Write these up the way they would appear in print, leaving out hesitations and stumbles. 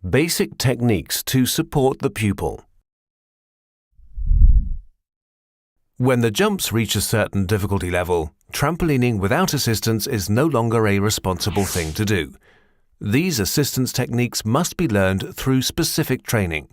Basic techniques to support the pupil. When the jumps reach a certain difficulty level, trampolining without assistance is no longer a responsible thing to do. These assistance techniques must be learned through specific training.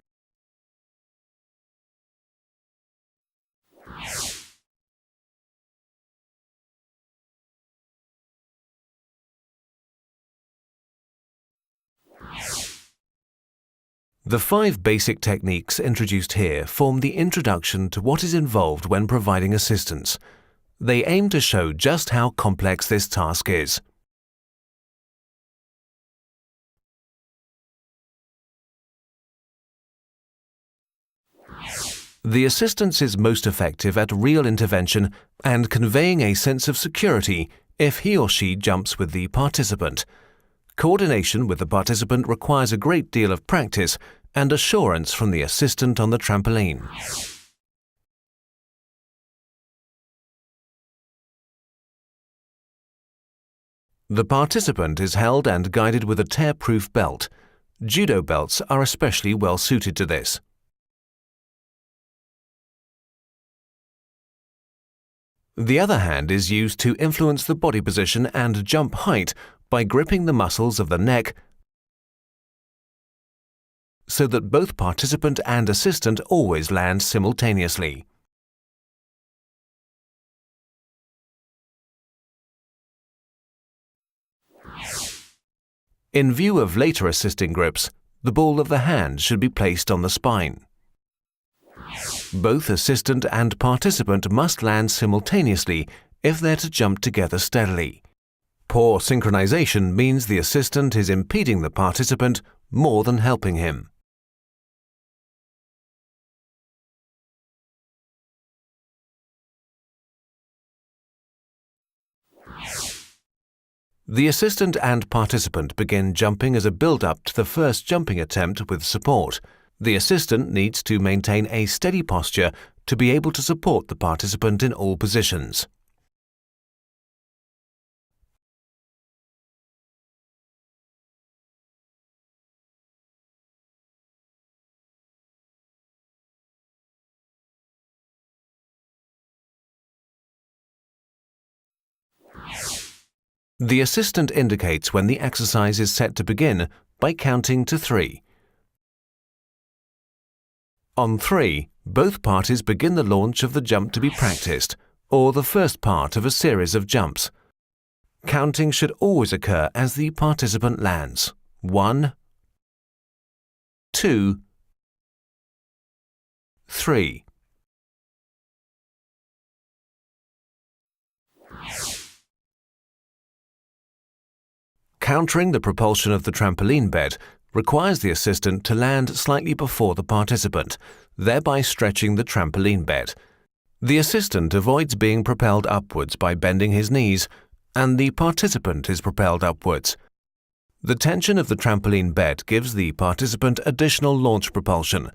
The 5 basic techniques introduced here form the introduction to what is involved when providing assistance. They aim to show just how complex this task is. The assistance is most effective at real intervention and conveying a sense of security if he or she jumps with the participant. Coordination with the participant requires a great deal of practice and assurance from the assistant on the trampoline. The participant is held and guided with a tear-proof belt. Judo belts are especially well suited to this. The other hand is used to influence the body position and jump height by gripping the muscles of the neck so that both participant and assistant always land simultaneously. In view of later assisting grips, the ball of the hand should be placed on the spine. Both assistant and participant must land simultaneously if they're to jump together steadily. Poor synchronization means the assistant is impeding the participant more than helping him. The assistant and participant begin jumping as a build-up to the first jumping attempt with support. The assistant needs to maintain a steady posture to be able to support the participant in all positions. The assistant indicates when the exercise is set to begin by counting to 3. On 3, both parties begin the launch of the jump to be practiced, or the first part of a series of jumps. Counting should always occur as the participant lands. 1, 2, 3. Countering the propulsion of the trampoline bed requires the assistant to land slightly before the participant, thereby stretching the trampoline bed. The assistant avoids being propelled upwards by bending his knees, and the participant is propelled upwards. The tension of the trampoline bed gives the participant additional launch propulsion.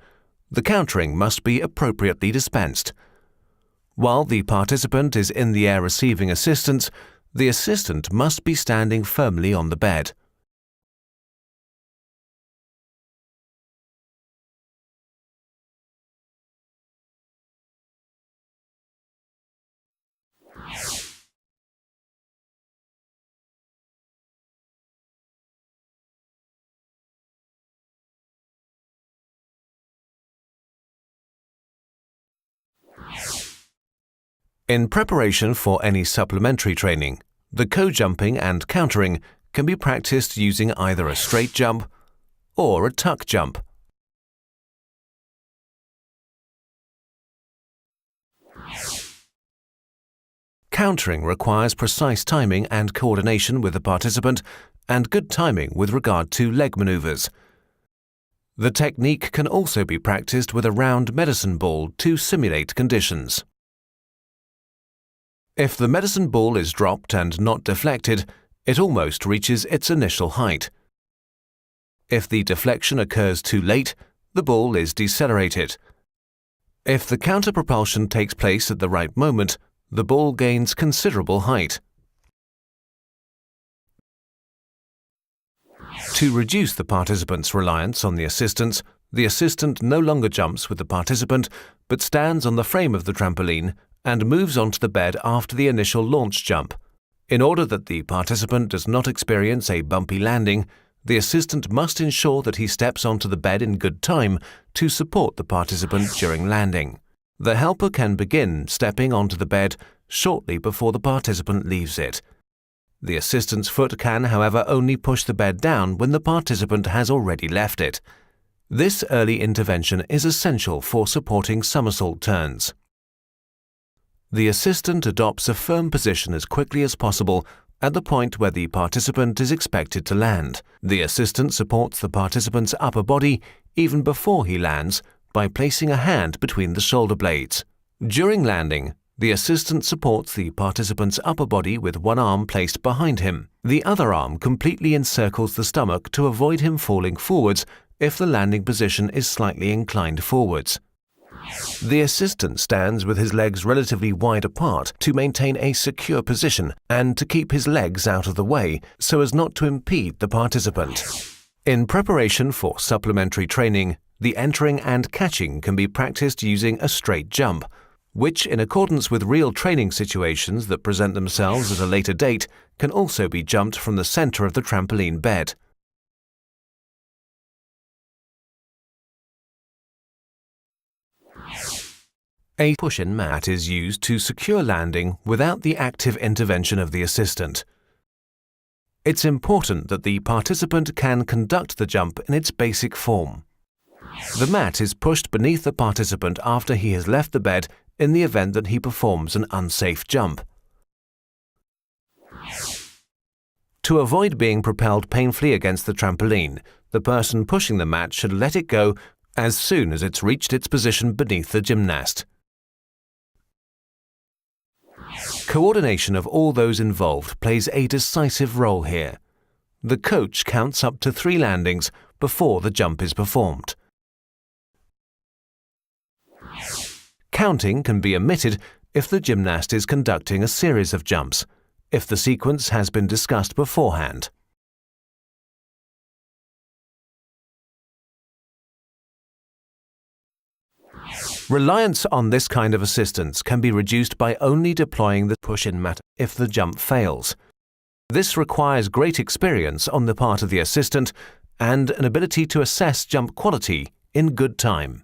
The countering must be appropriately dispensed. While the participant is in the air receiving assistance, the assistant must be standing firmly on the bed. In preparation for any supplementary training, the co-jumping and countering can be practiced using either a straight jump or a tuck jump. Countering requires precise timing and coordination with the participant and good timing with regard to leg maneuvers. The technique can also be practiced with a round medicine ball to simulate conditions. If the medicine ball is dropped and not deflected, it almost reaches its initial height. If the deflection occurs too late, the ball is decelerated. If the counter-propulsion takes place at the right moment, the ball gains considerable height. To reduce the participant's reliance on the assistant no longer jumps with the participant, but stands on the frame of the trampoline and moves onto the bed after the initial launch jump. In order that the participant does not experience a bumpy landing, the assistant must ensure that he steps onto the bed in good time to support the participant during landing. The helper can begin stepping onto the bed shortly before the participant leaves it. The assistant's foot can, however, only push the bed down when the participant has already left it. This early intervention is essential for supporting somersault turns. The assistant adopts a firm position as quickly as possible at the point where the participant is expected to land. The assistant supports the participant's upper body even before he lands by placing a hand between the shoulder blades. During landing, the assistant supports the participant's upper body with one arm placed behind him. The other arm completely encircles the stomach to avoid him falling forwards if the landing position is slightly inclined forwards. The assistant stands with his legs relatively wide apart to maintain a secure position and to keep his legs out of the way so as not to impede the participant. In preparation for supplementary training, the entering and catching can be practiced using a straight jump, which, in accordance with real training situations that present themselves at a later date, can also be jumped from the center of the trampoline bed. A push-in mat is used to secure landing without the active intervention of the assistant. It's important that the participant can conduct the jump in its basic form. The mat is pushed beneath the participant after he has left the bed in the event that he performs an unsafe jump. To avoid being propelled painfully against the trampoline, the person pushing the mat should let it go as soon as it's reached its position beneath the gymnast. Coordination of all those involved plays a decisive role here. The coach counts up to 3 landings before the jump is performed. Counting can be omitted if the gymnast is conducting a series of jumps, if the sequence has been discussed beforehand. Reliance on this kind of assistance can be reduced by only deploying the push-in mat if the jump fails. This requires great experience on the part of the assistant and an ability to assess jump quality in good time.